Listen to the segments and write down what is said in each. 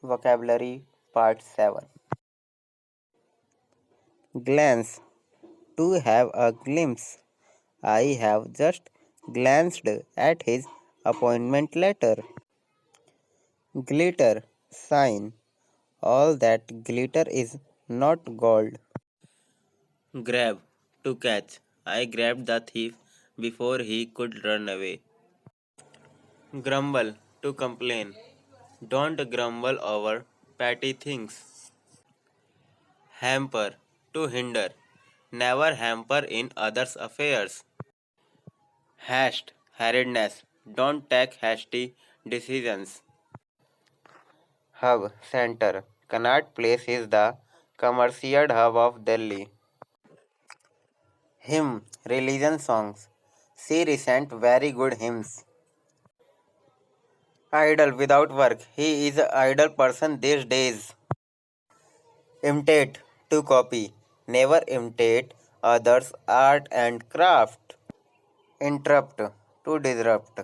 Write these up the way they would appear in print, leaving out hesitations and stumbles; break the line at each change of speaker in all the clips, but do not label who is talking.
Vocabulary Part 7. Glance. To have a glimpse. I have just glanced at his appointment letter. Glitter. Sign. All that glitter is not gold.
Grab. To catch. I grabbed the thief before he could run away. Grumble. To complain. Don't grumble over petty things. Hamper. To hinder. Never hamper in others' affairs. Hashed. Hurriedness. Don't take hasty decisions.
Hub. Center. Connaught Place is the commercial hub of Delhi. Hymn. Religion songs. See recent very good hymns. Idle without work. He is an idle person these days. Imitate. To copy. Never imitate others' art and craft. Interrupt. To disrupt.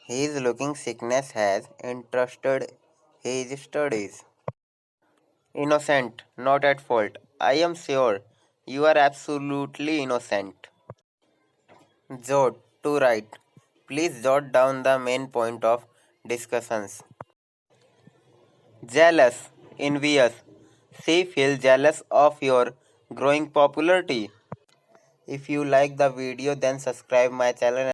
His looking sickness has interrupted his studies. Innocent. Not at fault. I am sure you are absolutely innocent. Jot. To write. Please jot down the main point of discussions. Jealous, envious. She feels jealous of your growing popularity. If you like the video, then subscribe my channel.